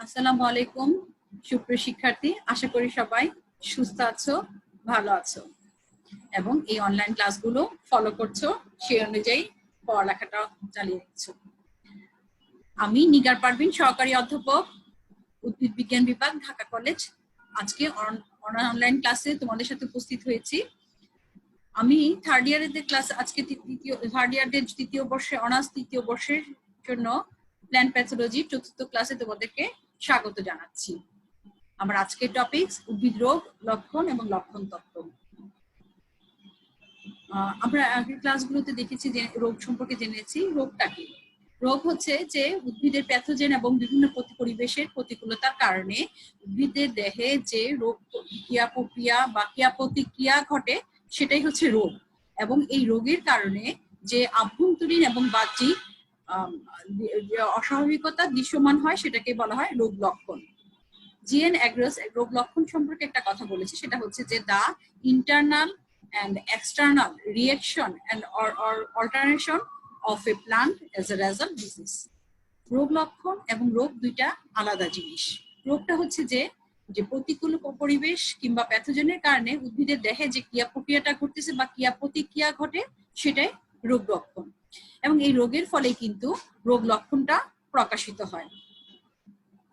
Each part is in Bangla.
আসসালামু আলাইকুম সুপ্রিয় শিক্ষার্থী, আশা করি সবাই সুস্থ আছো, ভালো আছো এবং এই অনলাইন ক্লাসগুলো ফলো করছো, সেই অনুযায়ী পড়ালেখাটা চালিয়ে যাচ্ছ। আমি নিগার পারভিন, সহকারী অধ্যাপক, উদ্ভিদ বিজ্ঞান বিভাগ, ঢাকা কলেজ। আজকে অনলাইন ক্লাসে তোমাদের সাথে উপস্থিত হয়েছি। আমি থার্ড ইয়ারের ক্লাস আজকে থার্ড ইয়ারদের তৃতীয় বর্ষে অনার্স তৃতীয় বর্ষের জন্য প্ল্যান্ট প্যাথোলজি চতুর্থ ক্লাসে তোমাদেরকে স্বাগত জানাচ্ছি। আমার আজকের টপিকস উদ্ভিদ রোগ, লক্ষণ এবং লক্ষণ তত্ত্ব। আমরা আগের ক্লাসগুলোতে দেখেছি যে রোগ সম্পর্কে জেনেছি। রোগটা কি? রোগ হচ্ছে যে উদ্ভিদের প্যাথোজেন এবং বিভিন্ন পরিবেশের প্রতিকূলতার কারণে উদ্ভিদের দেহে যে রোগ ক্রিয়া প্রক্রিয়া বা ক্রিয়া প্রতিক্রিয়া ঘটে, সেটাই হচ্ছে রোগ। এবং এই রোগের কারণে যে আভ্যন্তরীণ এবং বাহ্যিক অস্বাভাবিকতা দৃশ্যমান হয়, সেটাকে বলা হয় রোগ লক্ষণ। জিএন অ্যাগ্রোস রোগ লক্ষণ সম্পর্কে একটা কথা বলেছে, সেটা হচ্ছে যে দা internal and external reaction and or alternation of a plant as a result disease. রোগ লক্ষণ এবং রোগ দুইটা আলাদা জিনিস। রোগটা হচ্ছে যে প্রতিকূল পরিবেশ কিংবা প্যাথোজেনের কারণে উদ্ভিদের দেহে যে ক্রিয়া প্রক্রিয়াটা ঘটতেছে বা ক্রিয়া প্রতিক্রিয়া ঘটে, সেটাই রোগ লক্ষণ। এবং এই রোগের ফলে কিন্তু রোগ লক্ষণটা প্রকাশিত হয়।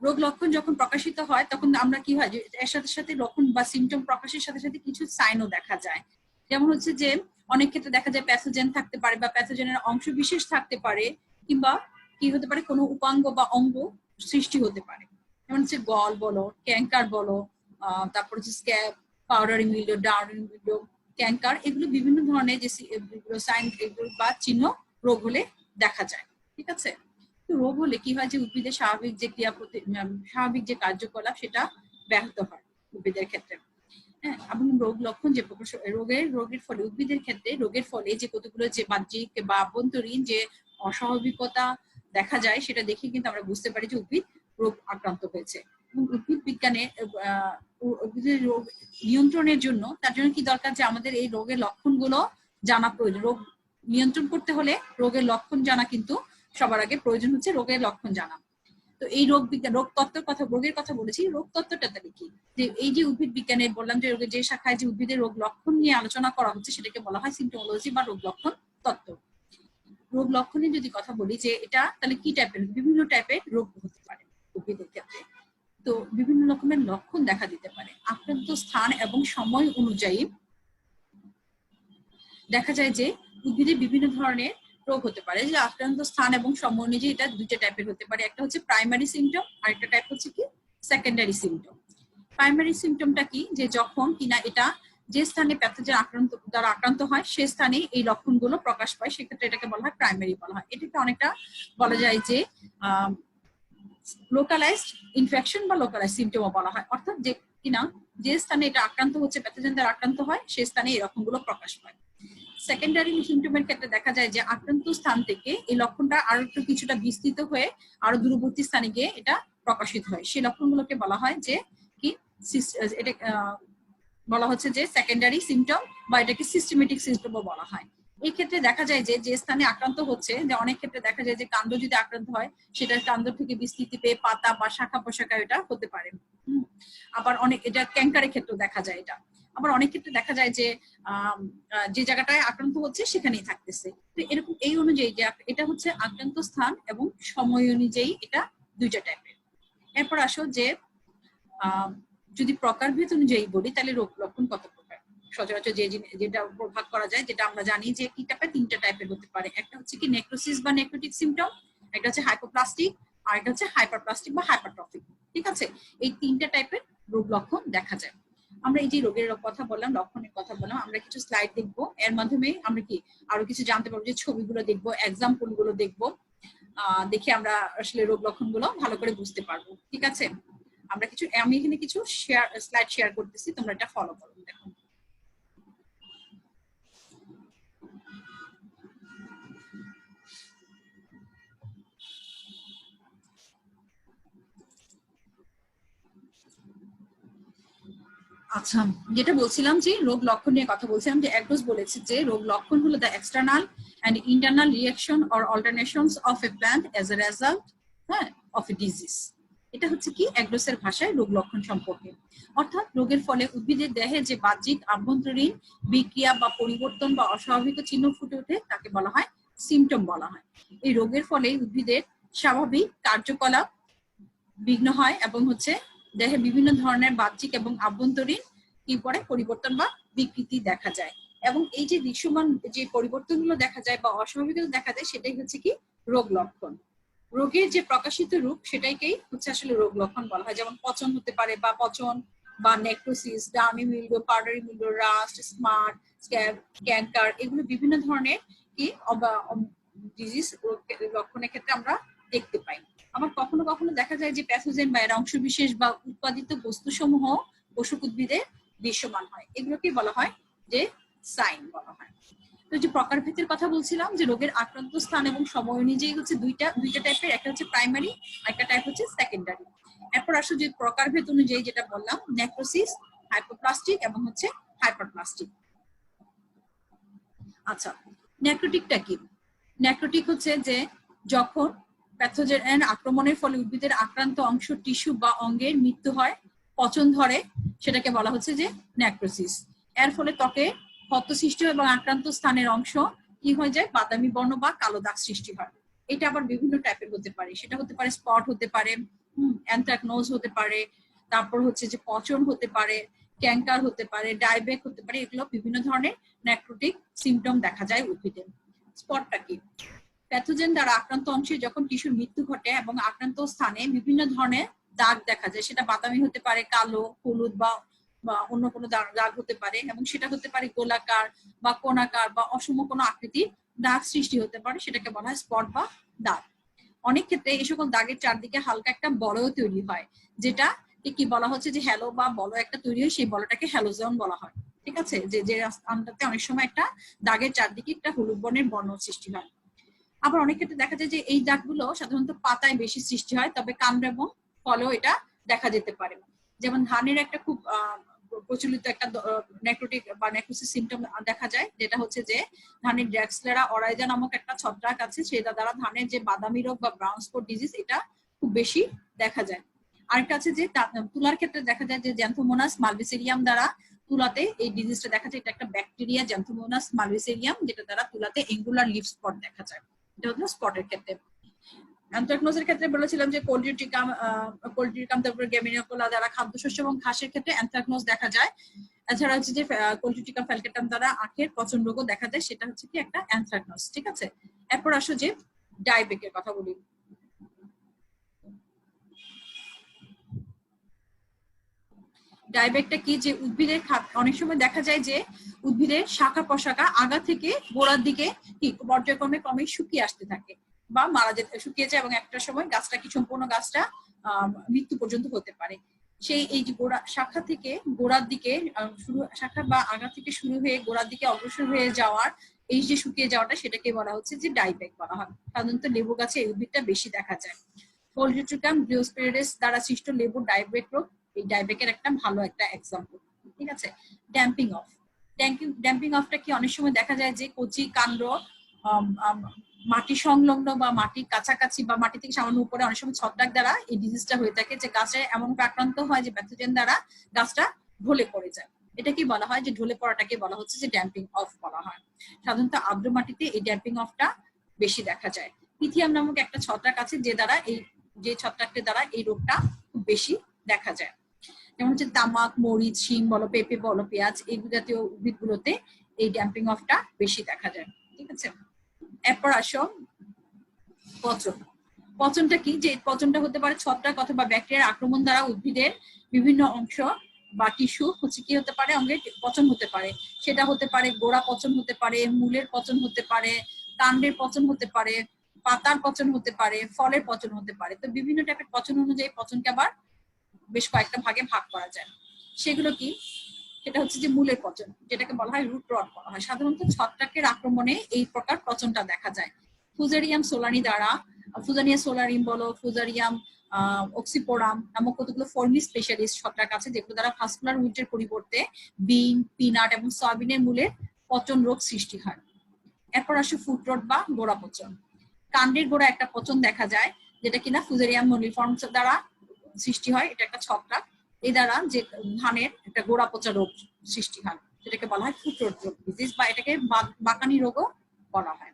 রোগ লক্ষণ যখন প্রকাশিত হয় তখন আমরা কি হয় যে এর সাথে সাথে লক্ষণ বা সিমটম প্রকাশের সাথে সাথে কিছু সাইনও দেখা যায়। যেমন হচ্ছে যে অনেক ক্ষেত্রে দেখা যায় প্যাথোজেন থাকতে পারে বা প্যাথোজেনের অংশ বিশেষ থাকতে পারে, কিংবা কি হতে পারে কোনো উপাঙ্গ বা অঙ্গ সৃষ্টি হতে পারে। যেমন হচ্ছে গল বলো, ক্যাঙ্কার বলো, তারপর হচ্ছে scab, powdery mildew, downy mildew, canker, এগুলো বিভিন্ন ধরনের যে সাইন বা চিহ্ন রোগ হলে দেখা যায়। ঠিক আছে? রোগ হলে কি হয় যে উদ্ভিদের স্বাভাবিক যে স্বাভাবিক যে কার্যকলাপ সেটা ব্যাহত হয় উদ্ভিদের ক্ষেত্রে। হ্যাঁ, এবং রোগ লক্ষণ যে রোগের ফলে উদ্ভিদের ক্ষেত্রে রোগের ফলে যে কতগুলো যে বাহ্যিক বা আভ্যন্তরীণ যে অস্বাভাবিকতা দেখা যায়, সেটা দেখে কিন্তু আমরা বুঝতে পারি যে উদ্ভিদ রোগ আক্রান্ত হয়েছে। এবং উদ্ভিদ বিজ্ঞানে উদ্ভিদের রোগ নিয়ন্ত্রণের জন্য তার জন্য কি দরকার যে আমাদের এই রোগের লক্ষণগুলো জানা প্রয়োজন। রোগ নিয়ন্ত্রণ করতে হলে রোগের লক্ষণ জানা কিন্তু সবার আগে প্রয়োজন হচ্ছে রোগের লক্ষণ জানা। তো এই রোগ বিজ্ঞান রোগের কথা বলেছি। রোগ তত্ত্বটা তাহলে কি? যে এই যে উদ্ভিদ বিজ্ঞানে বললাম যে রোগের যে শাখায় যে উদ্ভিদের রোগ লক্ষণ নিয়ে আলোচনা করা হচ্ছে, সেটাকে বলা হয় সিম্পটোমোলজি বা রোগ লক্ষণ তত্ত্ব। রোগ লক্ষণে যদি কথা বলি যে এটা তাহলে কি টাইপের, বিভিন্ন টাইপের রোগ হতে পারে উদ্ভিদের ক্ষেত্রে। তো বিভিন্ন রকমের লক্ষণ দেখা দিতে পারে। আক্রান্ত স্থান এবং সময় অনুযায়ী দেখা যায় যে উদ্ভিদের বিভিন্ন ধরনের রোগ হতে পারে। যে আক্রান্ত স্থান এবং সময় অনুযায়ী এটা দুইটা টাইপের হতে পারে। একটা হচ্ছে প্রাইমারি সিমটম, আর একটা টাইপ হচ্ছে কি সেকেন্ডারি সিমটম। প্রাইমারি সিমটমটা কি? যে যখন কিনা এটা যে স্থানে প্যাথোজেন দ্বারা আক্রান্ত হয় সে স্থানে এই লক্ষণগুলো প্রকাশ পায়, সেক্ষেত্রে এটাকে বলা হয় প্রাইমারি বলা হয়। এটাকে অনেকটা বলা যায় যে লোকালাইজড ইনফেকশন বা লোকালাইজড সিমটমও বলা হয়। অর্থাৎ যে কিনা যে স্থানে এটা আক্রান্ত হচ্ছে, প্যাথোজেন দ্বারা আক্রান্ত হয়, সেই স্থানে এই লক্ষণগুলো প্রকাশ পায়। সেকেন্ডারি সিমটমের ক্ষেত্রে দেখা যায় যে আক্রান্ত স্থান থেকে এই লক্ষণটা আরো একটু কিছুটা বিস্তৃত হয়ে আরো দূরবর্তী স্থানে গিয়ে এটা প্রকাশিত হয়। সেই লক্ষণগুলোকে বলা হয় যে কি এটা বলা হচ্ছে যে সেকেন্ডারি সিমটম বা এটাকে সিস্টেমেটিক সিমটমও বলা হয়। এই ক্ষেত্রে দেখা যায় যে যে স্থানে আক্রান্ত হচ্ছে, যে অনেক ক্ষেত্রে দেখা যায় যে কাণ্ড যদি আক্রান্ত হয়, সেটা কাণ্ড থেকে বিস্তৃতি পেয়ে পাতা বা শাখা পোশাকা এটা হতে পারে। আবার অনেক এটা ক্যাঙ্কারের ক্ষেত্রে দেখা যায় এটা। আবার অনেক ক্ষেত্রে দেখা যায় যে যে জায়গাটায় আক্রান্ত হচ্ছে সেখানেই থাকতেছে। তো এরকম এই অনুযায়ী যে এটা হচ্ছে আক্রান্ত স্থান এবং সময় অনুযায়ী এটা দুইটা টাইপের। এরপর আসো যে যদি প্রকারভেদ অনুযায়ী বলি তাহলে রোগ লক্ষণ কত প্রকার। সচরাচর যেটা ভাগ করা যায়, যেটা আমরা জানি যে কি টাইপের, তিনটা টাইপের হতে পারে। একটা হচ্ছে কি নেক্রোসিস বা নেক্রোটিক সিমটম, একটা হচ্ছে হাইপোপ্লাস্টিক, আর একটা হচ্ছে হাইপারপ্লাস্টিক বা হাইপারট্রফিক। ঠিক আছে? এই তিনটা টাইপের রোগ লক্ষণ দেখা যায়। আমরা এই যে রোগের কথা বললাম, লক্ষণের কথা বললাম, আমরা কিছু স্লাইড দেখবো, এর মাধ্যমে আমরা কি আরো কিছু জানতে পারবো, যে ছবিগুলো দেখবো, এক্সাম্পল গুলো দেখবো, দেখে আমরা আসলে রোগ লক্ষণ গুলো ভালো করে বুঝতে পারবো। ঠিক আছে? আমি এখানে কিছু স্লাইড শেয়ার করতেছি, তোমরা এটা ফলো করো। দেখো, আচ্ছা, যেটা বলছিলাম যে রোগ লক্ষণ নিয়ে কথা বলছিলাম, যে অ্যাগ্রোস বলেছে যে রোগ লক্ষণ হলো the external and internal reaction or alternations of a plant as a result of a disease. এটা হচ্ছে কি অ্যাগ্রোসের ভাষায় রোগ লক্ষণ সম্পর্কে। অর্থাৎ রোগের ফলে উদ্ভিদের দেহে যে বাহ্যিক আভ্যন্তরীণ বিক্রিয়া বা পরিবর্তন বা অস্বাভাবিক চিহ্ন ফুটে ওঠে তাকে বলা হয় সিমটম বলা হয়। এই রোগের ফলে উদ্ভিদের স্বাভাবিক কার্যকলাপ বিঘ্ন হয় এবং হচ্ছে দেহে বিভিন্ন ধরনের বাহ্যিক এবং আভ্যন্তরীণ কি পরে পরিবর্তন বা বিকৃতি দেখা যায়। এবং এই যে দৃশ্যমান যে পরিবর্তনগুলো দেখা যায় বা অস্বাভাবিকতা দেখা যায় সেটাই হচ্ছে কি রোগ লক্ষণ। রোগের যে প্রকাশিত রূপ সেটাকেই হচ্ছে আসলে রোগ লক্ষণ বলা হয়। যেমন পচন হতে পারে বা পচন বা necrosis, downy mildew, powdery mildew, rust, smut, scab, canker, এগুলো বিভিন্ন ধরনের কি ডিজিজ লক্ষণের ক্ষেত্রে আমরা দেখতে পাই। আবার কখনো কখনো দেখা যায় যে প্যাথোজেন বা এর অংশবিশেষ বা উৎপাদিত বস্তুসমূহ পোষক উদ্ভিদে দৃশ্যমান হয়, এগুলোকে বলা হয় যে সাইন বলা হয়। তো যে প্রকারভেদের কথা বলছিলাম যে রোগের আক্রান্ত স্থান এবং সময় অনুযায়ী হচ্ছে দুইটা টাইপের, একটা হচ্ছে প্রাইমারি, একটা টাইপ হচ্ছে সেকেন্ডারি। এরপর আসলে যে প্রকারভেদ অনুযায়ী যেটা বললাম, নেক্রোসিস, হাইপোপ্লাস্টিক এবং হচ্ছে হাইপারপ্লাস্টিক। আচ্ছা, নেক্রোটিকটা কি? নেক্রোটিক হচ্ছে যে যখন প্যাথোজেন আক্রমণের ফলে উদ্ভিদের আক্রান্ত অংশ, টিস্যু বা অঙ্গের মৃত্যু হয়, পচন ধরে, সেটাকে বলা হচ্ছে যে নেক্রোসিস। এর ফলে ত্বকে ক্ষত সৃষ্টি এবং আক্রান্ত স্থানের অংশ কি হয়ে যায়, বাদামি বর্ণ বা কালো দাগ সৃষ্টি হয়। এটা আবার বিভিন্ন টাইপের হতে পারে, সেটা হতে পারে স্পট হতে পারে, অ্যানথ্রাকনোজ হতে পারে, তারপর হচ্ছে যে পচন হতে পারে, ক্যান্কার হতে পারে, ডায়বেক হতে পারে, এগুলো বিভিন্ন ধরনের নেক্রোটিক সিমটম দেখা যায় উদ্ভিদে। স্পটটা কি? প্যাথোজেন দ্বারা আক্রান্ত অংশে যখন টিস্যুর মৃত্যু ঘটে এবং আক্রান্ত স্থানে বিভিন্ন ধরনের দাগ দেখা যায়, সেটা বাদামি হতে পারে, কালো, হলুদ বা অন্য কোনো দাগ হতে পারে, এবং সেটা হতে পারে গোলাকার বা কোণাকার বা অসম কোনো আকৃতির দাগ সৃষ্টি হতে পারে, সেটাকে বলা হয় স্পট বা দাগ। অনেক ক্ষেত্রে এই সকল দাগের চারদিকে হালকা একটা বলয় তৈরি হয়, যেটা কি বলা হচ্ছে যে হ্যালো বা বলয় একটা তৈরি হয়, সেই বলয়টাকে হ্যালোজোন বলা হয়। ঠিক আছে, যে স্থানটাতে অনেক সময় একটা দাগের চারদিকে একটা হলুদ বর্ণের বর্ণ সৃষ্টি হয়। আবার অনেক ক্ষেত্রে দেখা যায় যে এই দাগগুলো সাধারণত পাতায় বেশি সৃষ্টি হয়, তবে কাণ্ড এবং ফলেও এটা দেখা যেতে পারে। যেমন ধানের একটা খুব প্রচলিত একটা নেক্রোটিক বা নেক্রোসিস সিমটম দেখা যায়, যেটা হচ্ছে যে ধানের ড্রাক্সলেরা অরাইজা নামক একটা ছত্রাক আছে, সেটা দ্বারা ধানের যে বাদামি রোগ বা ব্রাউন স্পট ডিজিজ এটা খুব বেশি দেখা যায়। আরেকটা আছে যে তুলার ক্ষেত্রে দেখা যায় যে জ্যান্থোমোনাস মালভিসেরিয়াম দ্বারা তুলাতে এই ডিজিজটা দেখা যায়। এটা একটা ব্যাকটেরিয়া, জ্যান্থোমোনাস মালভিসেরিয়াম, যেটা দ্বারা তুলাতে এঙ্গুলার লিফ স্পট দেখা যায়। এটা হলো স্পটের ক্ষেত্রে। অ্যানথ্রাকনোজের ক্ষেত্রে বলেছিলাম যে কোল্ডিউটিকাম, তারপরে গ্যামিনিকোলা দ্বারা খাদ্যশস্য এবং ঘাসের ক্ষেত্রে অ্যানথ্রাকনোজ দেখা যায়। এছাড়া হচ্ছে যে কোল্ডিউটিকাম ফ্যালকেটাম দ্বারা আখের পচন রোগও দেখা যায়, সেটা হচ্ছে কি একটা অ্যানথ্রাকনোজ। ঠিক আছে, এরপর আসো যে ডায়বেকের কথা বলি। ডায়বেকটা কি? যে উদ্ভিদের অনেক সময় দেখা যায় যে উদ্ভিদের শাখা প্রশাখা আগা থেকে গোড়ার দিকে কি পর্যায়ক্রমে ক্রমে শুকিয়ে আসতে থাকে বা মারা যেতে শুকিয়ে যায়, এবং একটা সময় গাছটা কি সম্পূর্ণ গাছটা মৃত্যু পর্যন্ত হতে পারে। সেই এই যে গোড়া শাখা থেকে গোড়ার দিকে শুরু, শাখা বা আগা থেকে শুরু হয়ে গোড়ার দিকে অগ্রসর হয়ে যাওয়ার এই যে শুকিয়ে যাওয়াটা, সেটাকে বলা হচ্ছে যে ডায়বেক বলা হয়। সাধারণত লেবু গাছে এই উদ্ভিদটা বেশি দেখা যায়। কোল্ডিউটিকাম ব্রিওস্পেরিডেস দ্বারা সৃষ্ট লেবু ডায়বেক রোগ এই ডায়বেকের একটা ভালো একটা এক্সাম্পল। ঠিক আছে, ড্যাম্পিং অফ। ড্যাম্পিং অফটা কি? অনেক সময় দেখা যায় যে কচি কাণ্ড মাটি সংলগ্ন বা মাটির কাছাকাছি বা মাটি থেকে সামান্য উপরে অনেক সময় ছত্রাক দ্বারা এই ডিজিজটা হয়ে থাকে, যে গাছে এমন আক্রান্ত হয় যে প্যাথোজেন দ্বারা গাছটা ঢলে পড়ে যায়। এটা কি বলা হয় যে ঢলে পড়াটাকে বলা হচ্ছে যে ড্যাম্পিং অফ বলা হয়। সাধারণত আর্দ্র মাটিতে এই ড্যাম্পিং অফটা বেশি দেখা যায়। পিথিয়াম নামক একটা ছত্রাক আছে, যে ছত্রাকটির দ্বারা এই রোগটা খুব বেশি দেখা যায়। যেমন হচ্ছে তামাক, মরিচ, শিম বলো, পেঁপে বলো, পেঁয়াজ, এই জাতীয় উদ্ভিদগুলোতে এই ড্যাম্পিং অফটা বেশি দেখা যায়। ঠিক আছে, এরপর আসো পচন। পচনটা কি? যে পচনটা হতে পারে ছত্রাক অথবা ব্যাকটেরিয়ার আক্রমণ দ্বারা উদ্ভিদের বিভিন্ন অংশ বা টিস্যু হচ্ছে কি হতে পারে, অঙ্গের পচন হতে পারে। সেটা হতে পারে গোড়া পচন হতে পারে, মূলের পচন হতে পারে, কাণ্ডের পচন হতে পারে, পাতার পচন হতে পারে, ফলের পচন হতে পারে। তো বিভিন্ন টাইপের পচন অনুযায়ী পচনকে আবার বেশ কয়েকটা ভাগে ভাগ করা যায়। সেগুলো কি? সেটা হচ্ছে যে মূলের পচন, যেটাকে বলা হয় রুট রট বলা হয়। সাধারণত ছত্রাকের আক্রমণে এই প্রকার পচনটা দেখা যায়। ফুজারিয়াম সোলানি দ্বারা, ফুজানিয়া সোলারিম বলো, ফুজারিয়াম অক্সিপোরাম নামক কতগুলো ফর্মি স্পেশালিস্ট ছত্রাক আছে, যেগুলো দ্বারা ভাস্কুলার উইটের পরিবর্তে বিন, পিনাট এবং সয়াবিনের মূলের পচন রোগ সৃষ্টি হয়। এরপর আসে ফুট রট বা গোড়া পচন। কাণ্ডের গোড়া একটা পচন দেখা যায়, যেটা কিনা ফুজারিয়াম মলিফর্ম দ্বারা সৃষ্টি হয়, এটা একটা ছত্রাক। এই দ্বারা যে ধানের একটা গোড়া পচা রোগ সৃষ্টি হয়, সেটাকে বলা হয় ফুট রোগ ডিজিজ, বা এটাকে বাকানি রোগও বলা হয়।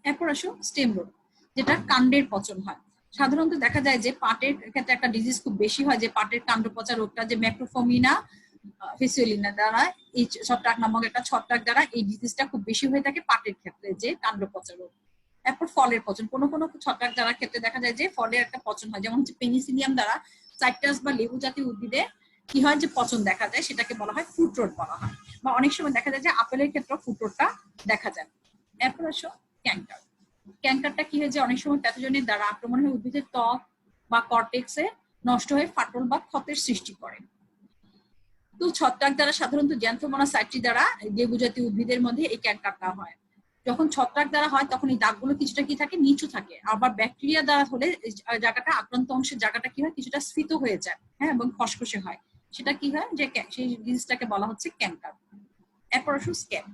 এরপর আসো স্টেম রোগ, যেটা কাণ্ডের পচন হয়। সাধারণত দেখা যায় যে পাটের ক্ষেত্রে একটা ডিজিজ খুব বেশি হয়, যে পাটের কাণ্ড পচা রোগটা, যে ম্যাক্রোফোমিনা ফেসিওলিনা দ্বারা, এই ছত্রাক নামক একটা ছত্রাক দ্বারা এই ডিজিজটা খুব বেশি হয়ে থাকে পাটের ক্ষেত্রে, যে কাণ্ড পচা রোগ। এরপর ফলের পচন, কোনো কোনো ছত্রাক দ্বারা ক্ষেত্রে দেখা যায় যে ফলের একটা পচন হয়, যেমন হচ্ছে পেনিসিলিয়াম দ্বারা সাইট্রাস বা লেবু জাতীয় উদ্ভিদে কি হয়, যে পচন দেখা যায়, সেটাকে বলা হয় ফুট রোট বলা হয়। বা অনেক সময় দেখা যায় যে আপেলের ক্ষেত্রে ফুট রোটটা দেখা যায়। এরপর আসো ক্যান্সার। ক্যান্সারটা কি হয়, যে অনেক সময় প্যাথোজেনের দ্বারা আক্রমণ হয়ে উদ্ভিদের ত্বক বা কর্টেক্সে নষ্ট হয়ে ফাটল বা ক্ষতের সৃষ্টি করে। তো ছত্রাক দ্বারা সাধারণত জ্যান্থোমোনাস সাইট্রি দ্বারা লেবু জাতীয় উদ্ভিদের মধ্যে এই ক্যান্সারটা হয়। যখন ছত্রাক দ্বারা হয় তখন এই দাগগুলো কিছুটা কি থাকে, নিচু থাকে। আবার ব্যাকটেরিয়া দ্বারা হলে জায়গাটা, আক্রান্ত অংশের জায়গাটা কি হয়, কিছুটা স্ফীত হয়ে যায়, হ্যাঁ, এবং খসখসে হয়। সেটা কি হয়, যে সেই জিনিসটাকে বলা হচ্ছে ক্যান্সার। এরপর আসুন স্ক্যাব।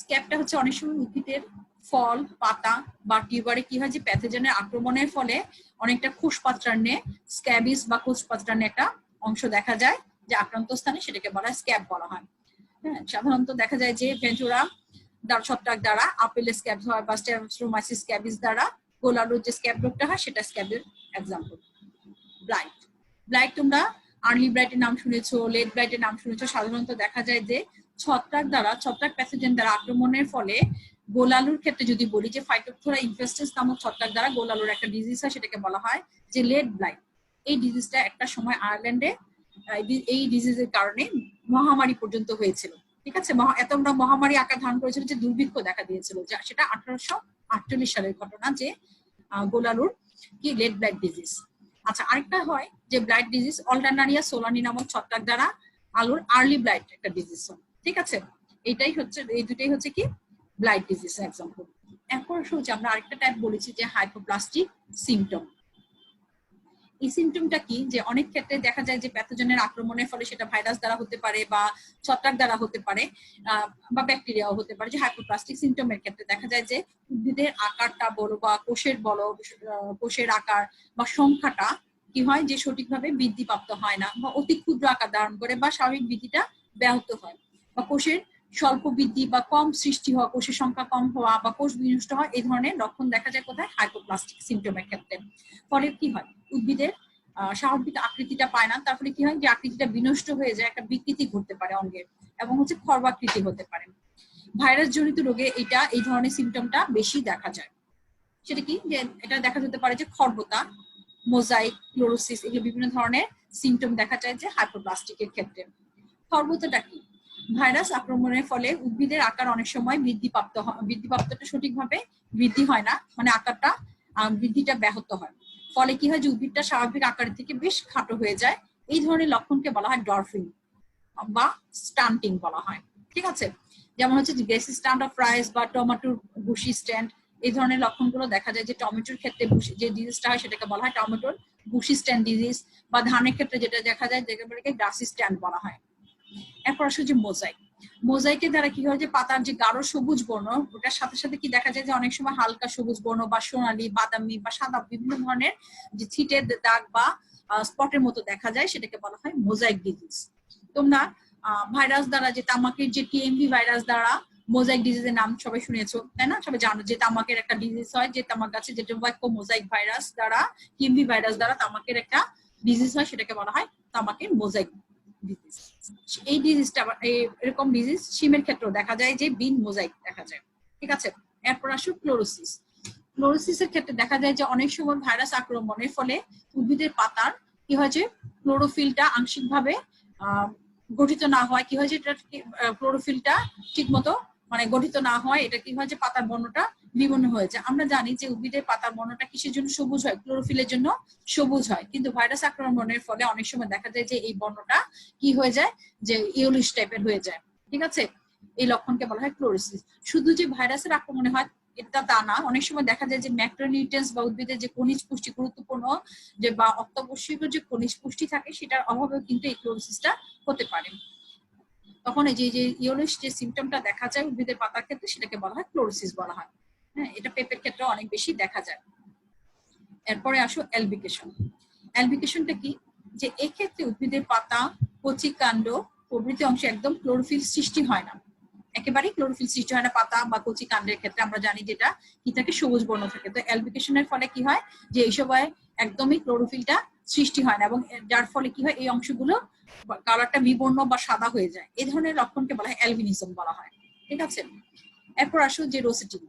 স্ক্যাবটা হচ্ছে অনেক সময় উদ্ভিদের ফল, পাতা বা টিউবারে কি হয়, যে প্যাথোজেনের আক্রমণের ফলে অনেকটা খোসপাত্রান্নে স্ক্যাবিস বা খোসপাত্রান্নে একটা অংশ দেখা যায়, যে আক্রান্ত স্থানে, সেটাকে বলা হয় স্ক্যাব বলা হয়। হ্যাঁ, সাধারণত দেখা যায় যে ভেঞ্চুরা ছত্রাক দ্বারা আপেলের স্ক্যাব হয়, বা স্টেরোমাইসিস স্ক্যাবিস দ্বারা গোলালুর যে স্ক্যাব রোগটা হয়, সেটা স্ক্যাবের এক্সাম্পল। ব্লাইট। ব্লাইট তোমরা আর্লি ব্লাইটের নাম শুনেছো, লেট ব্লাইটের নাম শুনেছো। সাধারণত দেখা যায় যে ছত্রাক দ্বারা, ছত্রাক প্যাথোজেন দ্বারা আক্রমণের ফলে গোলালুর ক্ষেত্রে যদি বলি, যে ফাইটোপথোরা ইনফেস্টাস নামক ছত্রাক দ্বারা গোলালুর একটা ডিজিজ হয়, সেটাকে বলা হয় যে লেট ব্লাইট। এই ডিজিজটা একটা সময় আয়ারল্যান্ডে এই ডিজিজের কারণে মহামারী পর্যন্ত হয়েছিল। ঠিক আছে, এত মহামারী আকার ধারণ করেছিল যে দুর্ভিক্ষ দেখা দিয়েছিল, সেটা 1848 সালের ঘটনা, যে গোলালুর কি লেট ব্লাইট ডিজিজ। আচ্ছা, আরেকটা হয় যে ব্লাইট ডিজিজ অল্টারনারিয়া সোলানি নামক ছত্রাক দ্বারা আলুর আর্লি ব্লাইট একটা ডিজিজ হয়। ঠিক আছে, এটাই হচ্ছে, এই দুটাই হচ্ছে কি ব্লাইট ডিজিজ এক্সাম্পল। এরপর হচ্ছে আমরা আরেকটা টাইপ বলেছি, যে হাইপোপ্লাস্টিক সিমটম। এই সিমটমটা কি, যে অনেক ক্ষেত্রে দেখা যায় যে প্যাথোজেনের আক্রমণের ফলে, সেটা ভাইরাস দ্বারা হতে পারে বা ছত্রাক দ্বারা হতে পারে, বা ব্যাকটেরিয়াও হতে পারে। যে হাইপোপ্লাস্টিক সিমটমের ক্ষেত্রে দেখা যায় যে উদ্ভিদের আকারটা বড়, বা কোষের আকার বা সংখ্যাটা কি হয়, যে সঠিকভাবে বৃদ্ধিপ্রাপ্ত হয় না, বা অতি ক্ষুদ্র আকার ধারণ করে, বা স্বাভাবিক বৃদ্ধিটা ব্যাহত হয়, বা কোষের স্বল্প বৃদ্ধি বা কম সৃষ্টি হওয়া, কোষের সংখ্যা কম হওয়া, বা কোষ বিনষ্ট হওয়া, এই ধরনের লক্ষণ দেখা যায় কোথায়, হাইপোপ্লাস্টিক সিমটমের ক্ষেত্রে। ফলে কি হয়, উদ্ভিদের স্বাভাবিক আকৃতিটা পায় না, তারপরে কি হয়, যে আকৃতিটা বিনষ্ট হয়ে যায়, একটা বিকৃতি ঘটতে পারে অঙ্গের, এবং হচ্ছে খর্বাকৃতি হতে পারে। ভাইরাস জনিত রোগে এই ধরনের সিমটমটা বেশি দেখা যায়। সেটা কি, যে এটা দেখা যেতে পারে যে খর্বতা, মোজাইক, ক্লোরোসিস, এগুলো বিভিন্ন ধরনের সিমটম দেখা যায় যে হাইপোপ্লাস্টিকের ক্ষেত্রে। খর্বতাটা কি, ভাইরাস আক্রমণের ফলে উদ্ভিদের আকার অনেক সময় বৃদ্ধিপ্রাপ্তটা সঠিকভাবে বৃদ্ধি হয় না, মানে আকারটা বৃদ্ধিটা ব্যাহত হয়। ফলে কি হয়, যে উদ্ভিদটা স্বাভাবিক আকারের থেকে বেশ খাটো হয়ে যায়। এই ধরনের লক্ষণকে বলা হয় ডরফিং বা স্টান্টিং বলা হয়। ঠিক আছে, যেমন হচ্ছে গ্রেসি স্ট্যান্ড অফ রাইস বা টমেটোর বুশি স্ট্যান্ড, এই ধরনের লক্ষণগুলো দেখা যায়। যে টমেটোর ক্ষেত্রে যে ডিজিজটা হয়, সেটাকে বলা হয় টমেটোর বুশি স্ট্যান্ড ডিজিজ, বা ধানের ক্ষেত্রে যেটা দেখা যায়, যেটাকে গ্রাসি স্ট্যান্ড বলা হয়। এরপর আসলে যে মোজাইক। মোজাইকের দ্বারা কি হয়, যে পাতার যে গাঢ় সবুজ বর্ণ, ওটার সাথে সাথে কি দেখা যায়, যে অনেক সময় হালকা সবুজ বর্ণ বা সোনালী, বাদামি বা সাদা বিভিন্ন ধরনের যে ছিটের দাগ বা স্পটের মতো দেখা যায়, সেটাকে বলা হয় মোজাইক ডিজিজ। তোমরা ভাইরাস দ্বারা, যে তামাকের যে টিএমভি ভাইরাস দ্বারা মোজাইক ডিজিজের নাম সবাই শুনেছো, তাই না? সবাই জানো যে তামাকের একটা ডিজিজ হয়, যে তামাক গাছে যে টোব্যাকো মোজাইক ভাইরাস দ্বারা, টিএমভি ভাইরাস দ্বারা তামাকের একটা ডিজিজ হয়, সেটাকে বলা হয় তামাকের মোজাইক ডিজিজ। এই ডিজিজটা, এরকম ডিজিজ শিমের ক্ষেত্রেও দেখা যায়, যে বিন মোজাইক দেখা যায়। ঠিক আছে, এরপর আসো ক্লোরোসিস। ক্লোরোসিসের ক্ষেত্রে দেখা যায় যে অনেক সময় ভাইরাস আক্রমণের ফলে উদ্ভিদের পাতার কি হয়, যে ক্লোরোফিলটা আংশিকভাবে গঠিত না হয়, কি হয়, যে এটা ক্লোরোফিলটা ঠিক মতো মানে গঠিত না হয়, এটা কি হয়, যে পাতার বর্ণটা বিভিন্ন হয়ে যায়। আমরা জানি যে উদ্ভিদের পাতার বর্ণটা কিসের জন্য সবুজ হয়, ক্লোরোফিলের জন্য সবুজ হয়, কিন্তু ভাইরাস আক্রমণের ফলে অনেক সময় দেখা যায় যে এই বর্ণটা কি হয়ে যায়, যে ইয়েলোইশ টাইপের হয়ে যায়। ঠিক আছে, এই লক্ষণকে বলা হয় ক্লোরোসিস। শুধু যে ভাইরাসের আক্রমণে হয় এটা তা না, অনেক সময় দেখা যায় যে ম্যাক্রোনিউট্রিয়েন্টস বা উদ্ভিদের যে খনিজ পুষ্টি গুরুত্বপূর্ণ যে বা অত্যাবশ্যকীয় যে খনিজ পুষ্টি থাকে, সেটার অভাবেও কিন্তু এই ক্লোরোসিসটা হতে পারে। তখন এই যে ইয়েলোইশ যে সিমটমটা দেখা যায় উদ্ভিদের পাতার ক্ষেত্রে, সেটাকে বলা হয় ক্লোরোসিস বলা হয়। হ্যাঁ, এটা পেঁপের ক্ষেত্রে অনেক বেশি দেখা যায়। এরপরে আসো অ্যালবিকেশন। অ্যালবিকেশনটা কি, যে এক্ষেত্রে উদ্ভিদের পাতা, কচি কাণ্ড প্রভৃতি অংশে একদম ক্লোরোফিল সৃষ্টি হয় না, একেবারেই ক্লোরোফিল সৃষ্টি হয় না পাতা বা কচি কাণ্ডের ক্ষেত্রে। আমরা জানি যেটা কি থাকে, সবুজ বর্ণ থাকে। তো অ্যালবিকেশনের ফলে কি হয়, যে এই সময় একদমই ক্লোরোফিলটা সৃষ্টি হয় না, এবং যার ফলে কি হয়, এই অংশগুলো কালারটা বিবর্ণ বা সাদা হয়ে যায়। এই ধরনের লক্ষণকে বলা হয় অ্যালবিনিজম বলা হয়। ঠিক আছে, এরপর আসো যে রোসেটিং।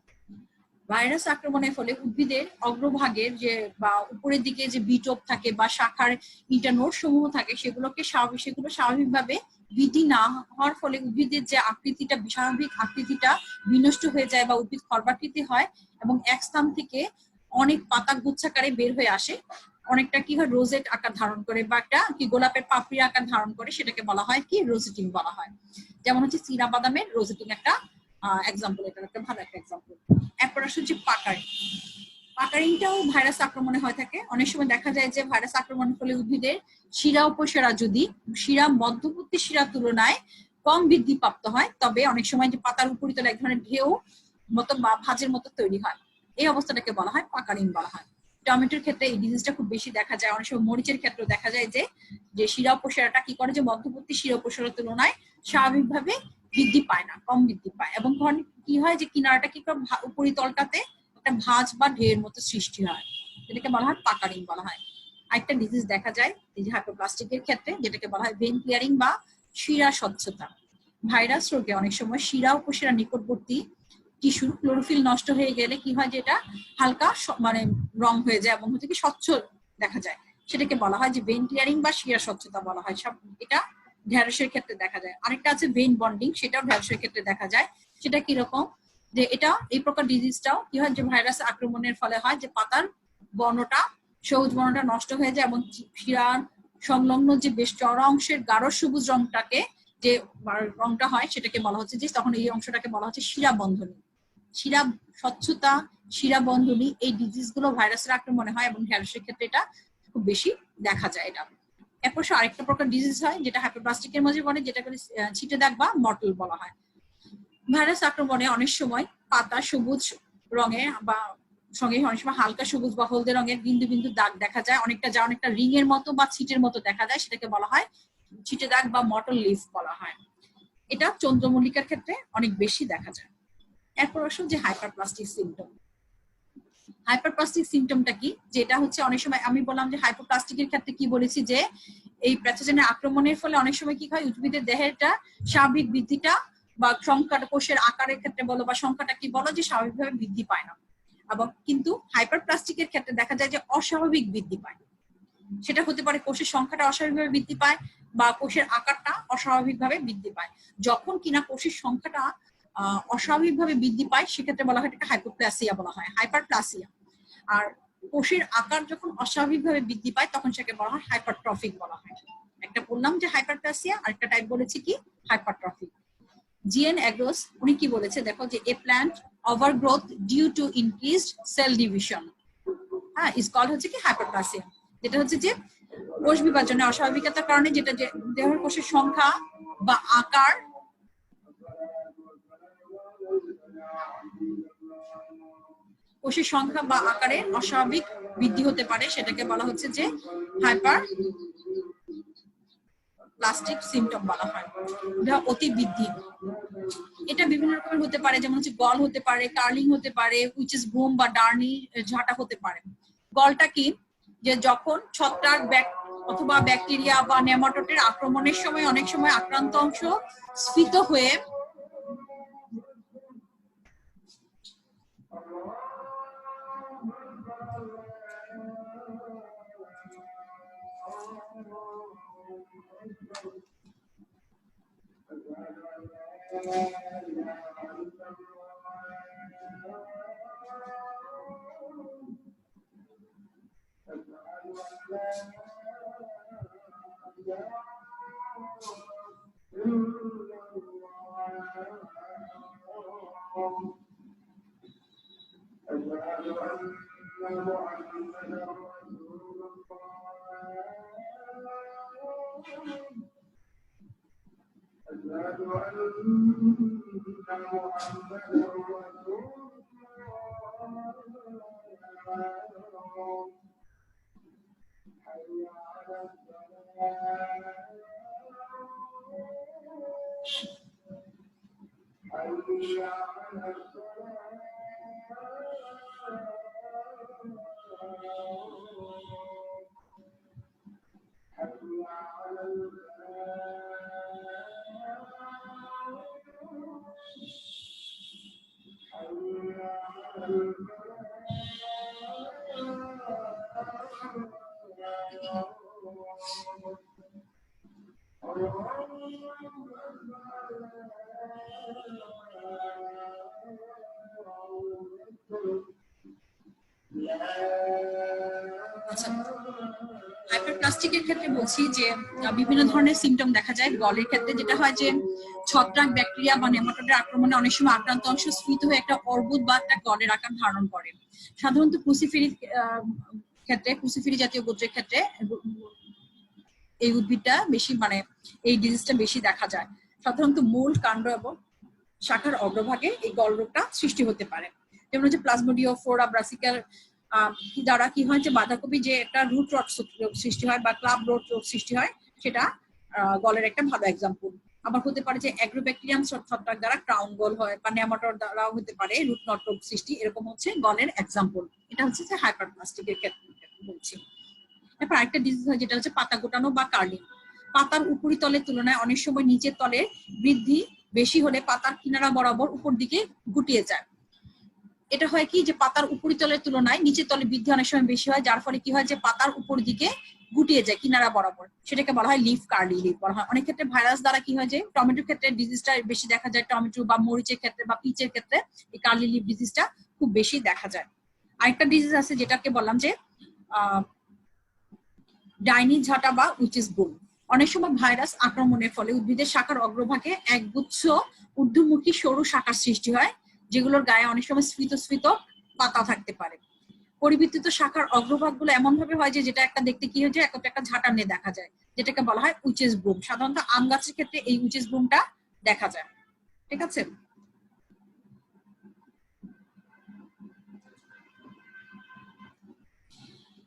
ভাইরাস আক্রমণের ফলে উদ্ভিদের অগ্রভাগের যে বা উপরের দিকে যে বিটপ থাকে বা শাখার ইন্টারনোড সমূহ থাকে, সেগুলো স্বাভাবিকভাবে বৃদ্ধি না হওয়ার ফলে উদ্ভিদের যে আকৃতিটা, স্বাভাবিক আকৃতিটা বিনষ্ট হয়ে যায় বা উদ্ভিদ খর্বাকৃতি হয়, এবং এক স্থান থেকে অনেক পাতা গুচ্ছাকারে বের হয়ে আসে, অনেকটা কি হয়, রোজেট আকার ধারণ করে বা একটা কি গোলাপের পাপড়ি আকার ধারণ করে, সেটাকে বলা হয় কি, রোজেটিং বলা হয়। যেমন হচ্ছে চীনা বাদামের রোজেটিং একটা এক্সাম্পল, এটা একটা ভালো একটা এক্সাম্পল। এরপর আসলে যে পাকারিং। পাকারিংটাও ভাইরাস আক্রমণে হয়ে থাকে। অনেক সময় দেখা যায় যে ভাইরাস আক্রমণের ফলে উদ্ভিদের শিরা উপশিরা যদি শিরা মধ্যবর্তী শিরার তুলনায় কম বৃদ্ধি প্রাপ্ত হয়, তবে অনেক সময় যে পাতার উপরিতলে এক ধরনের ঢেউ মতো বা ভাঁজের মতো তৈরি হয়, এই অবস্থাটাকে বলা হয় পাকারিং বলা হয়। টমেটোর ক্ষেত্রে এই ডিজিজটা খুব বেশি দেখা যায়। অনেক সময় মরিচের ক্ষেত্রেও দেখা যায় যে শিরা উপশিরাটা কি করে, যে মধ্যবর্তী শিরা উপশিরার তুলনায় স্বাভাবিকভাবে বৃদ্ধি পায় না, কম বৃদ্ধি পায়, এবং কি হয়, যে কিনারাটা কি করে, উপরিতলটাতে একটা ভাঁজ বা ঢেউয়ের মতো সৃষ্টি হয়, যেটাকে বলা হয় পাকারিং বলা হয়। আরেকটা ডিজিজ দেখা যায় এই যে হাইপোপ্লাস্টিকের ক্ষেত্রে, যেটাকে বলা হয় ভেন ক্লিয়ারিং বা শিরা স্বচ্ছতা। ভাইরাস রোগে অনেক সময় শিরা উপশিরা নিকটবর্তী টিস্যুর ক্লোরোফিল নষ্ট হয়ে গেলে কি হয়, যে এটা হালকা মানে রং হয়ে যায় এবং হচ্ছে কি স্বচ্ছ দেখা যায়, সেটাকে বলা হয় যে ভেন ক্লিয়ারিং বা শিরা স্বচ্ছতা বলা হয়। সব এটা ঢ্যাঁড়সের ক্ষেত্রে দেখা যায়। আরেকটা আছে ভেন বন্ডিং, সেটাও ঢ্যাঁড়সের ক্ষেত্রে দেখা যায়। সেটা কিরকম, যে এটা এই প্রকার ডিজিজটাও কি হয়, যে ভাইরাস আক্রমণের ফলে হয়, যে পাতার বর্ণটা, সবুজ বর্ণটা নষ্ট হয়ে যায়, এবং শিরার সংলগ্ন যে বেশ চড়া অংশের গাঢ় সবুজ রংটাকে, যে রংটা হয়, সেটাকে বলা হচ্ছে যে, তখন এই অংশটাকে বলা হচ্ছে শিরা বন্ধনী। শিরা স্বচ্ছতা, শিরা বন্ধনী, এই ডিজিজ গুলো ভাইরাসের আক্রমণে হয়, এবং ঢ্যাঁড়সের ক্ষেত্রে এটা খুব বেশি দেখা যায়। এটা এরপর আরেকটা প্রকার ডিজিজ হয়, যেটা হাইপোপ্লাস্টিকের মধ্যে পড়ে, যেটাকে ছিটে দাগ বা মটল বলা হয়। ভাইরাস আক্রমণে অনেক সময় পাতা সবুজ রঙে বা সঙ্গে অনেক সময় হালকা সবুজ বা হলদে রঙের বিন্দু বিন্দু দাগ দেখা যায়, অনেকটা রিং এর মতো বা ছিটের মতো দেখা যায়, সেটাকে বলা হয় ছিটে দাগ বা মটল লিফ বলা হয়। এটা চন্দ্রমল্লিকার ক্ষেত্রে অনেক বেশি দেখা যায়। এরপর আসুন যে হাইপারপ্লাস্টিক সিমটম। হাইপারপ্লাস্টিক সিমটমটা কি, যেটা হচ্ছে অনেক সময় আমি বললাম যে হাইপোপ্লাস্টিকের ক্ষেত্রে কি বলেছি, যে এই প্যাথোজেনের আক্রমণের ফলে অনেক সময় কি হয়, উদ্ভিদের দেহেরটা স্বাভাবিক বৃদ্ধিটা বা সংখ্যাটা, কোষের আকারের ক্ষেত্রে বলো বা সংখ্যাটা কি বলো, যে স্বাভাবিকভাবে বৃদ্ধি পায় না, এবং কিন্তু হাইপারপ্লাস্টিকের ক্ষেত্রে দেখা যায় যে অস্বাভাবিক বৃদ্ধি পায়। সেটা হতে পারে কোষের সংখ্যাটা অস্বাভাবিকভাবে বৃদ্ধি পায় বা কোষের আকারটা অস্বাভাবিকভাবে বৃদ্ধি পায়। যখন কিনা কোষের সংখ্যাটা অস্বাভাবিকভাবে বৃদ্ধি পায়, সেক্ষেত্রে বলা হয় এটাকে হাইপোপ্লাসিয়া বলা হয়, হাইপারপ্লাসিয়া। আর কোষের আকার যখন অস্বাভাবিকভাবে বৃদ্ধি পায়, তখন সেটাকে বলা হয় হাইপারট্রফিক বলা হয়। একটা বললাম যে হাইপারপ্লাসিয়া, আরেকটা টাইপ বলেছি কি, হাইপারট্রফিক। জিএন অ্যাগ্রোস উনি কি বলেছে, দেখো, যে a plant overgrowth due to increased cell division, হ্যাঁ, ইজ কল্ড হচ্ছে কি হাইপারপ্লাসিয়া। যেটা হচ্ছে যে কোষ বিভাজনের অস্বাভাবিকতার কারণে, যেটা যে দেহের কোষের সংখ্যা বা আকার কোষের সংখ্যা বা আকারের অস্বাভাবিক বৃদ্ধি হতে পারে, সেটাকে বলা হচ্ছে যে হাইপার প্লাস্টিক সিমটম বলা হয়। অতি বৃদ্ধি, এটা বিভিন্ন রকমের হতে পারে, যেমন হচ্ছে গল হতে পারে, কার্লিং হতে পারে, উইচ ইজ বুম বা ডার্নি ঝাঁটা হতে পারে। গলটা কি, যে যখন ছত্রাক অথবা ব্যাকটেরিয়া বা নেমাটোডের আক্রমণের সময় অনেক সময় আক্রান্ত অংশ স্ফীত হয়ে আচ্ছা, হাইপারপ্লাস্টিকের ক্ষেত্রে বলছি যে বিভিন্ন ধরনের সিমটম দেখা যায়। গলের ক্ষেত্রে যেটা হয় যে ছত্রাক, ব্যাকটেরিয়া বা নেমাটোডের আক্রমণে অনেক সময় আক্রান্ত অংশ স্ফীত হয়ে একটা অর্বুদ বা একটা গলের আকার ধারণ করে। সাধারণত ক্রুসিফেরি ক্ষেত্রে, ক্রুসিফেরি জাতীয় গোত্রের ক্ষেত্রে এই উদ্ভিদটা বেশি এই ডিজিজটা বেশি দেখা যায়। সাধারণত মূল, কাণ্ড এবং শাখার অগ্রভাগে এই গল রোগটা সৃষ্টি হতে পারে। যেমন হচ্ছে প্লাজমোডিওফোরা ব্রাসিকার দ্বারা কি হয় যে বাঁধাকপি যে একটা রুট রট রোগ সৃষ্টি হয় বা ক্লাব রোড রোগ সৃষ্টি হয়, সেটা গলের একটা ভালো এক্সাম্পল। আবার হতে পারে যে অ্যাগ্রোব্যাকটেরিয়াম ছত্রাক দ্বারা ক্রাউন গল হয়, বা নেমাটোড দ্বারাও হতে পারে রুট নট রোগ সৃষ্টি। এরকম হচ্ছে গলের এক্সাম্পল। এটা হচ্ছে যে হাইপারপ্লাস্টিকের ক্ষেত্রে বলছি। তারপর আরেকটা ডিজিজ হয় যেটা হচ্ছে পাতা গোটানো বা কার্লিং। পাতার উপরিতলের তুলনায় অনেক সময় নিচের তলে বৃদ্ধি বেশি হলে পাতার কিনারা বরাবর উপর দিকে গুটিয়ে যায়। এটা হয় কি যে পাতার উপরিতলের তুলনায় নিচের তলে বৃদ্ধি অনেক সময় বেশি হয়, যার ফলে কি হয় যে পাতার উপর দিকে গুটিয়ে যায় কিনারা বরাবর। সেটাকে বলা হয় লিফ কার্লি লিফ বলা হয়। অনেক ক্ষেত্রে ভাইরাস দ্বারা কি হয় যে টমেটোর ক্ষেত্রে ডিজিজটা বেশি দেখা যায়, টমেটো বা মরিচের ক্ষেত্রে বা পিচের ক্ষেত্রে এই কার্লি লিফ ডিজিজটা খুব বেশি দেখা যায়। আরেকটা ডিজিজ আছে যেটাকে বললাম যে ডাইনি ঝাঁটা বা উইচিস বুম। অনেক সময় ভাইরাস আক্রমণের ফলে উদ্ভিদের শাখার অগ্রভাগে একগুচ্ছ ঊর্ধ্বমুখী সরু শাখার সৃষ্টি হয়, যেগুলোর গায়ে অনেক সময় স্ফীত স্ফীত পাতা থাকতে পারে। পরিবর্তিত শাখার অগ্রভাগগুলো এমন ভাবে হয় যে যেটা একটা দেখতে কি হয়েছে একটা ঝাঁটানে দেখা যায়, যেটাকে বলা হয় উইচিস বুম। সাধারণত আম গাছের ক্ষেত্রে এই উইচিস বুমটা দেখা যায়। ঠিক আছে,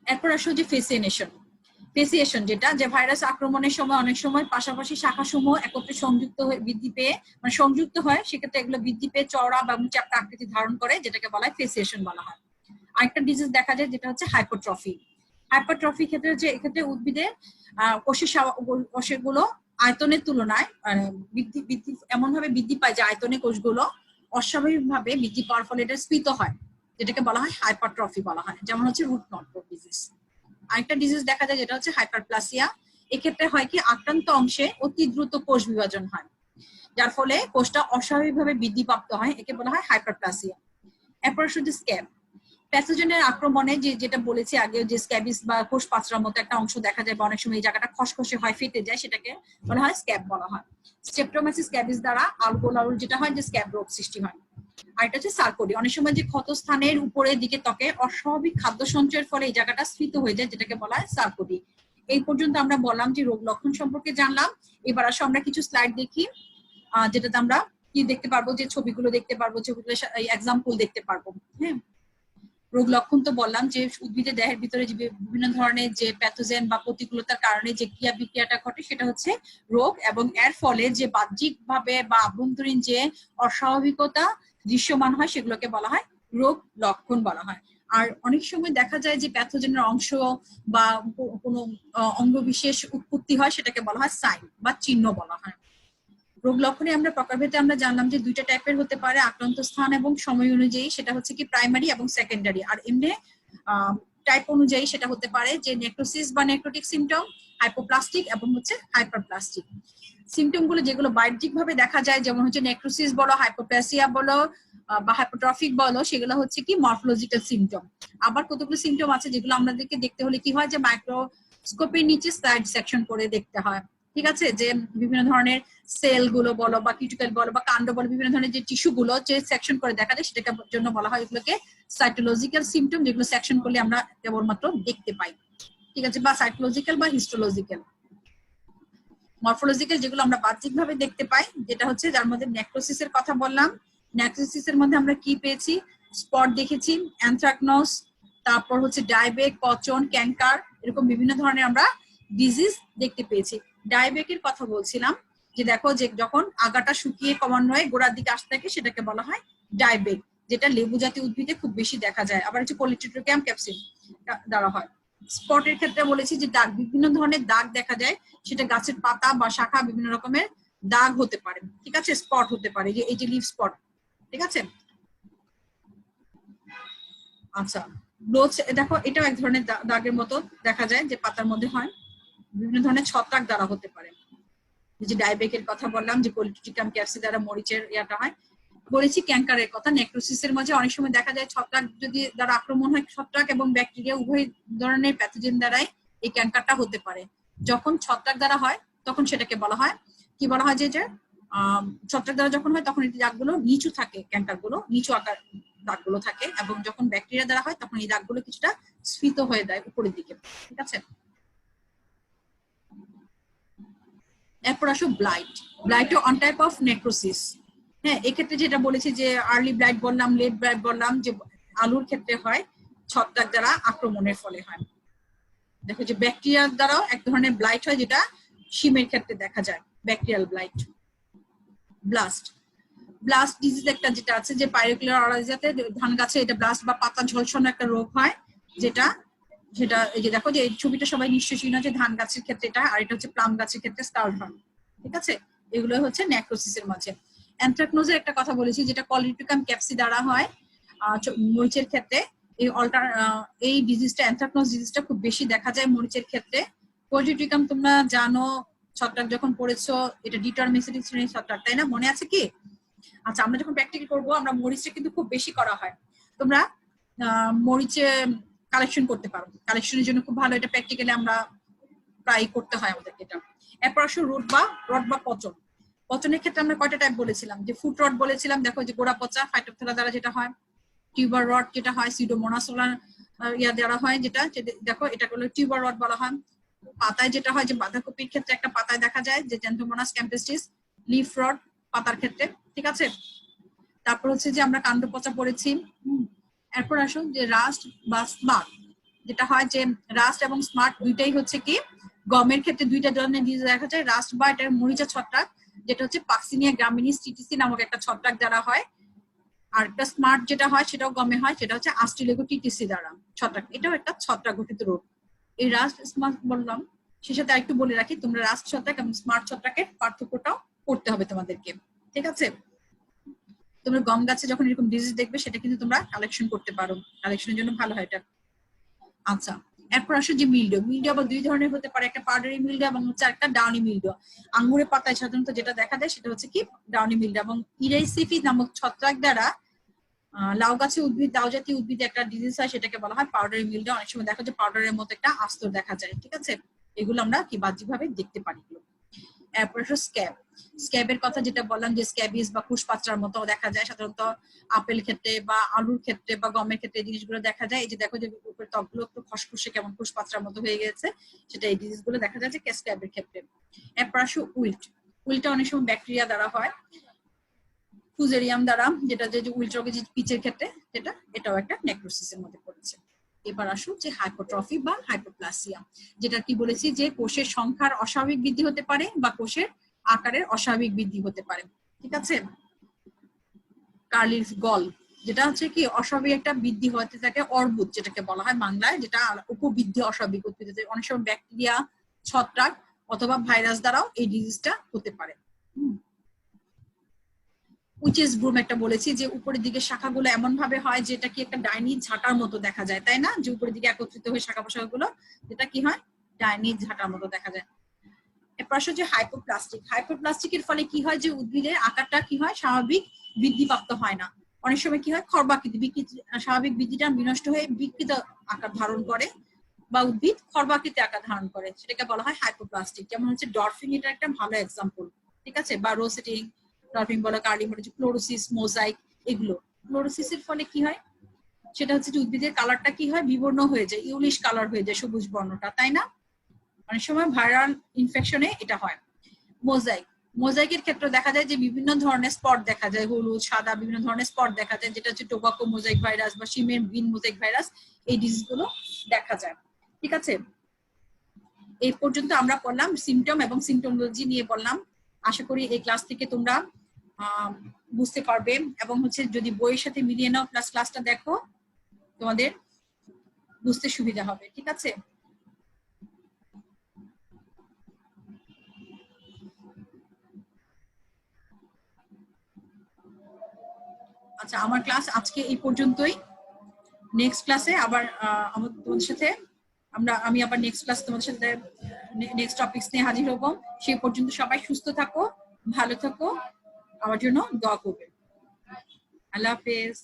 এরপর আসো যে ফেসিয়েশন। ফেসিয়েশন যেটা যে ভাইরাস আক্রমণের সময় অনেক সময় পাশাপাশি শাখাসমূহ একত্রে সংযুক্ত হয়ে বৃদ্ধি পেয়ে সংযুক্ত হয়, সেক্ষেত্রে এগুলো বৃদ্ধি পেয়ে চওড়া বা চ্যাপ্টা আকৃতি ধারণ করে, যেটাকে বলা হয় ফেসিয়েশন বলা হয়। আরেকটা ডিজিজ দেখা যায় যেটা হচ্ছে হাইপারট্রফি। হাইপারট্রফি ক্ষেত্রে হচ্ছে এক্ষেত্রে উদ্ভিদের কোষগুলো আয়তনের তুলনায় বৃদ্ধি এমন ভাবে বৃদ্ধি পায় যে আয়তনে কোষগুলো অস্বাভাবিকভাবে বৃদ্ধি পাওয়ার ফলে এটা স্ফীত হয়, যেটাকে বলা হয় হাইপারট্রফি বলা হয়। যেমন হচ্ছে রুট নট ডিজিজ। আরেকটা ডিজিজ দেখা যায় যেটা হচ্ছে হাইপারপ্লাসিয়া। এক্ষেত্রে হয় কি আক্রান্ত অংশে অতি দ্রুত কোষ বিভাজন হয়, যার ফলে কোষটা অস্বাভাবিকভাবে বৃদ্ধিপ্রাপ্ত হয়, একে বলা হয় হাইপারপ্লাসিয়া। এরপর শুধু স্ক্যাব। প্যাথোজেনের আক্রমণে যেটা বলেছি আগে যে স্ক্যাবিস বা কোষ পাঁচড়ার মতো একটা অংশ দেখা যায় বা অনেক সময় এই জায়গাটা খসখসে হয়, ফেটে যায়, সেটাকে বলা হয় স্ক্যাব বলা হয়। স্ট্রেপ্টোমাইসিস স্ক্যাবিস দ্বারা আলগোলারুল যেটা হয় যে স্ক্যাব রোগ সৃষ্টি হয়। আর এটা হচ্ছে সার্কোডি। অনেক সময় যে ক্ষত স্থানের উপরের দিকে ত্বকে অস্বাভাবিক খাদ্য সঞ্চয়ের ফলে এই জায়গাটা স্ফীত হয়ে যায়, যেটাকে বলা হয় সার্কোডি। এই পর্যন্ত আমরা বললাম যে রোগ লক্ষণ সম্পর্কে জানলাম। এবার আসো আমরা কিছু স্লাইড দেখি, যেটাতে আমরা কি দেখতে পারবো, যে ছবিগুলো দেখতে পারবো, ছবিগুলো এক্সাম্পল দেখতে পারবো। হ্যাঁ, রোগ লক্ষণ তো বললাম যে উদ্ভিদের দেহের ভিতরে যে বিভিন্ন ধরনের যে প্যাথোজেন বা প্রতিকূলতার কারণে যে ক্রিয়া বিক্রিয়াটা ঘটে সেটা হচ্ছে রোগ, এবং এর ফলে যে বাহ্যিক ভাবে বা আভ্যন্তরীণ যে অস্বাভাবিকতা দৃশ্যমান হয় সেগুলোকে বলা হয় রোগ লক্ষণ বলা হয়। আর অনেক সময় দেখা যায় যে প্যাথোজেনের অংশ বা কোনো অঙ্গ বিশেষ উৎপত্তি হয়, সেটাকে বলা হয় সাইন বা চিহ্ন বলা হয়। রোগ লক্ষণে আমরা প্রকারভেদে আমরা জানলাম যে দুইটা টাইপের হতে পারে আক্রান্ত স্থান এবং সময় অনুযায়ী, সেটা হচ্ছে কি প্রাইমারি এবং সেকেন্ডারি। আর এমনি টাইপ অনুযায়ী সেটা হতে পারে যে নেক্রোসিস বা নেক্রোটিক সিমটম, হাইপোপ্লাস্টিক এবং হচ্ছে হাইপারপ্লাস্টিক। সিমটম গুলো যেগুলো বাহ্যিক ভাবে দেখা যায়, যেমন হচ্ছে নেক্রোসিস বলো, হাইপোপ্লাসিয়া বলো বা হাইপোট্রফিক বলো, সেগুলো হচ্ছে কি মরফোলজিক্যাল সিমটম। আবার কতগুলো সিমটম আছে যেগুলো আমাদেরকে দেখতে হলে কি হয় যে মাইক্রোস্কোপের নিচে স্লাইড সেকশন করে দেখতে হয়। ঠিক আছে, যে বিভিন্ন ধরনের সেল গুলো বলো বা কিউটিকল বলো বা কাণ্ড বলো, বিভিন্ন ধরনের যে টিস্যু গুলো যে সেকশন করে দেখা যায়, সেটাকে জন্য বলা হয় এগুলোকে সাইটোলজিক্যাল সিমটম, যেগুলো সেকশন করলে আমরা কেবলমাত্র দেখতে পাই। ঠিক আছে, বা সাইটোলজিক্যাল বা হিস্টোলজিক্যাল। মরফোলজিক্যাল যেগুলো আমরা বাহ্যিক ভাবে দেখতে পাই, যেটা হচ্ছে যার মধ্যে নেক্রোসিসের কথা বললাম। নেক্রোসিসের মধ্যে আমরা কি পেয়েছি, স্পট দেখেছি, অ্যানথ্রাকনোস, তারপর হচ্ছে ডায়বেক, পচন, ক্যান্সার, এরকম বিভিন্ন ধরনের আমরা ডিজিজ দেখতে পেয়েছি। ডায়বেকের কথা বলছিলাম যে দেখো যে যখন আগাটা শুকিয়ে ক্রমান্বয়ে গোড়ার দিকে আসতে থাকে সেটাকে বলা হয় ডায়বেক, যেটা লেবু জাতীয় উদ্ভিদে খুব বেশি দেখা যায়। আবার হচ্ছে পলিট্রিটিকাম ক্যাপসিল দ্বারা হয়। স্পটের ক্ষেত্রে বলেছি যে দাগ, বিভিন্ন ধরনের দাগ দেখা যায়, সেটা গাছের পাতা বা শাখা বিভিন্ন রকমের দাগ হতে পারে, ঠিক আছে, স্পট হতে পারে, যে এই যে লিভ স্পট, ঠিক আছে। আচ্ছা, ব্লোচ দেখো এটাও এক ধরনের দাগের মতো দেখা যায় যে পাতার মধ্যে হয়, বিভিন্ন ধরনের ছত্রাক দ্বারা হতে পারে। যে ডায়বেকের কথা বললাম, যে পলিট্রিটিকাম ক্যাপসিল দ্বারা মরিচের ইয়াটা হয়। বলেছি ক্যান্সারের কথা, নেক্রোসিসের মাঝে অনেক সময় দেখা যায় ছত্রাক যদি দ্বারা আক্রমণ হয়, ছত্রাক এবং ব্যাকটেরিয়া উভয় ধরনের প্যাথোজেন দ্বারাই এই ক্যান্সারটা হতে পারে। যখন ছত্রাক দ্বারা হয় তখন সেটাকে বলা হয় কি, বলা হয় যে ছত্রাক দ্বারা যখন হয় তখন এই দাগগুলো নিচু থাকে, ক্যান্সারগুলো নিচু আকার দাগগুলো থাকে, এবং যখন ব্যাকটেরিয়া দ্বারা হয় তখন এই দাগগুলো কিছুটা স্ফীত হয়ে যায় উপরের দিকে, ঠিক আছে। এরপর আসো blight. Blight on type of necrosis. হ্যাঁ, এক্ষেত্রে যেটা বলেছি যে আর্লি ব্লাইট বললাম, লেট ব্লাইট বললাম, যে আলুর ক্ষেত্রে হয় ছত্রাক দ্বারা আক্রমণের ফলে হয়। দেখো যে ব্যাকটেরিয়ার দ্বারাও এক ধরনের ব্লাইট হয়, যেটা শিমের ক্ষেত্রে দেখা যায়, bacterial blight. Blast, blast disease একটা যেটা আছে, যে পাইরোক্লিয়ার অরাইজাতে ধান গাছে এটা ব্লাস্ট বা পাতা ঝলসানো একটা রোগ হয়, যেটা এই যে দেখো যে এই ছবিটা সবাই নিশ্চয়ই চিনো, যে ধান গাছের ক্ষেত্রে এটা, আর এটা হচ্ছে প্লাম গাছের ক্ষেত্রে স্কার্ট হয়, ঠিক আছে। এগুলো হচ্ছে নেক্রোসিসের মাঝে। অ্যানথ্রাকনোজের একটা কথা বলেছি, যেটা কলিটিকাম ক্যাপসি দ্বারা হয় মরিচের ক্ষেত্রে। এই ডিজিজটা, অ্যানথ্রাকনোজ ডিজিজটা খুব বেশি দেখা যায় মরিচের ক্ষেত্রে। কলিটিকাম তোমরা জানো, ছত্রাক যখন পড়েছো, এটা ডিটারমিসেটিক শ্রেণীর ছত্রাক, তাই না, মনে আছে কি? আচ্ছা, আমরা যখন প্র্যাকটিক্যাল করবো, আমরা মরিচটা কিন্তু খুব বেশি করা হয়, তোমরা মরিচে কালেকশন করতে পারো, কালেকশনের জন্য খুব ভালো, এটা প্র্যাকটিক্যালি আমরা প্রায় করতে হয় আমাদেরকে এটা। এরপর আসো রড বা পচন। পচনের ক্ষেত্রে আমরা কয়টা টাইপ বলেছিলাম, যে ফুট রড বলেছিলাম, দেখো যে গোড়া পচা ফাইটোপথেলা দ্বারা যেটা হয়, টিউবার রড যেটা হয় সিউডোমোনাস ইয়া দ্বারা হয়, যেটা দেখো এটা হলো টিউবার রড বলা হয়। পাতায় যেটা হয়, যে বাঁধাকপির ক্ষেত্রে একটা পাতায় দেখা যায় যে জ্যান্থোমোনাস ক্যাম্পেস্টিস, লিফ রড পাতার ক্ষেত্রে, ঠিক আছে। তারপর হচ্ছে যে আমরা কাণ্ড পচা পড়েছি। এরপর আসুন যে রাস্ট বা স্মার্ট, যেটা হয় যে রাস্ট এবং স্মার্ট দুইটাই হচ্ছে কি গমের ক্ষেত্রে দুইটা ধরনের ডিজিজ দেখা যায়। রাস্ট বা এটা মরিচা ছত্রাক, যেটা হচ্ছে পাক্সিনিয়া গ্রামিনিস টিটিসি নামক একটা ছত্রাক দ্বারা হয়। আর একটা স্মার্ট যেটা হয় সেটাও গমে হয়, সেটা হচ্ছে আস্টিলেগো টিটিসি দ্বারা ছত্রাক, এটাও একটা ছত্রাক গঠিত রোগ। এই রাস্ট স্মার্ট বললাম, সে সাথে আরেকটু বলে রাখি, তোমরা রাস্ট ছত্রাক এবং স্মার্ট ছত্রাকের পার্থক্যটাও করতে হবে তোমাদেরকে, ঠিক আছে। তোমরা গম গাছে যখন এরকম ডিজিজ দেখবে, সেটা কিন্তু তোমরা কালেকশন করতে পারো, কালেকশনের জন্য ভালো হয় এটা। আচ্ছা, এরপর আসো যে মিল্ডিও। মিল্ডিও আবার দুই ধরনের হতে পারে, একটা পাউডারি মিল্ডিও এবং হচ্ছে একটা ডাউনি মিল্ডিও। আঙ্গুরের পাতায় সাধারণত যেটা দেখা যায় সেটা হচ্ছে কি ডাউনি মিল্ডিও, এবং ইরাইসিফি নামক ছত্রাক দ্বারা লাউ গাছে উদ্ভিদ, লাউ জাতীয় উদ্ভিদে একটা ডিজিজ হয়, সেটাকে বলা হয় পাউডারি মিল্ডিও। অনেক সময় দেখা যায় পাউডারের মতো একটা আস্তর দেখা যায়, ঠিক আছে। এগুলো আমরা কি বাহ্যিকভাবে দেখতে পারি। এরপর স্ক্যাব। স্ক্যাবের কথা যেটা বললাম, যে স্ক্যাবিস বা কুশপাত্রার মতো দেখা যায় সাধারণত আপেল ক্ষেত্রে বা আলুর ক্ষেত্রে বা গমের ক্ষেত্রে, এই জিনিসগুলো দেখা যায়। এই যে দেখো যে উপরের ত্বকগুলো একটু খসখসে কেমন কুশপাত্রার মতো হয়ে গেছে, সেটা এই ডিজিজগুলো দেখা যায় যে স্ক্যাবের ক্ষেত্রে। এরপর আসো উইল্ট। উইল্টটা অনেক সময় ব্যাকটেরিয়া দ্বারা হয়, ফুজেরিয়াম দ্বারা, যেটা যে উইল্ট রোগের যে পিচের ক্ষেত্রে, যেটা এটাও একটা নেক্রোসিসের মধ্যে পড়েছে। এবার আসুন যে হাইপোট্রফি বা হাইপোপ্লাসিয়া, যেটা কি বলেছি যে কোষের সংখ্যার অস্বাভাবিক বৃদ্ধি হতে পারে বা কোষের আকারের অস্বাভাবিক বৃদ্ধি হতে পারে, ঠিক আছে। কার্লির গল, যেটা হচ্ছে কি অস্বাভাবিক একটা বৃদ্ধি হতে থাকে, অর্বুদ যেটাকে বলা হয় বাংলায়, যেটা উপবৃদ্ধি অস্বাভাবিক উদ্ভিদে অনেক সময় ব্যাকটেরিয়া, ছত্রাক অথবা ভাইরাস দ্বারাও এই ডিজিজটা হতে পারে। উইচেস ব্রুম একটা বলেছি, যে উপরের দিকে শাখাগুলো এমন ভাবে হয় যে এটা কি একটা ডাইনি ঝাঁটার মতো দেখা যায়, তাই না, যে উপরের দিকে একত্রিত হয়ে শাখা পোশাকগুলো, যেটা কি হয় ডাইনি ঝাঁটার মতো দেখা যায়। এরপর আসলে যে হাইপোপ্লাস্টিক। হাইপোপ্লাস্টিকের ফলে কি হয়, যে উদ্ভিদের আকারটা কি হয় স্বাভাবিক বৃদ্ধিপ্রাপ্ত হয় না। অনেক সময় কি হয় খর্বাকৃতি, স্বাভাবিক বৃদ্ধিটা বিনষ্ট হয়ে বিকৃত আকার ধারণ করে বা উদ্ভিদ খর্বাকৃতি আকার ধারণ করে, সেটাকে বলা হয় হাইপোপ্লাস্টিক। যেমন হচ্ছে ডরফিন, এটা একটা ভালো এক্সাম্পল, ঠিক আছে, বা রোসেটিং, ডরফিন বলা, কার্লি হচ্ছে ক্লোরোসিস, মোজাইক, এগুলো। ক্লোরোসিসের ফলে কি হয়, সেটা হচ্ছে যে উদ্ভিদের কালারটা কি হয় বিবর্ণ হয়ে যায়, ইউলিশ কালার হয়ে যায়, সবুজ বর্ণটা, তাই না। অনেক সময় ভাইরাল ইনফেকশনে এটা হয়। মোজাইক, মোজাইকের ক্ষেত্রে দেখা যায় যে বিভিন্ন ধরনের স্পট দেখা যায়, হলুদ, সাদা, বিভিন্ন ধরনের স্পট দেখা যায়, যেটা হচ্ছে টোবাকো মোজাইক ভাইরাস বা শিমের বিন মোজাইক ভাইরাস, এই ডিজিজ গুলো দেখা যায়। ঠিক আছে, এই পর্যন্ত আমরা পড়লাম সিমটম এবং সিমটোলজি নিয়ে পড়লাম। আশা করি এই ক্লাস থেকে তোমরা বুঝতে পারবে, এবং হচ্ছে যদি বইয়ের সাথে মিলিয়ে নাও প্লাস ক্লাসটা দেখো, তোমাদের বুঝতে সুবিধা হবে। ঠিক আছে, আচ্ছা আমার ক্লাস আজকে এই পর্যন্তই। নেক্সট ক্লাসে আবার তোমাদের সাথে আমি আবার নেক্সট ক্লাস তোমাদের সাথে নেক্সট টপিকস নিয়ে হাজির হব। সেই পর্যন্ত সবাই সুস্থ থাকো, ভালো থাকো, আমার জন্য দোয়া করবে। আল্লাহ হাফেজ।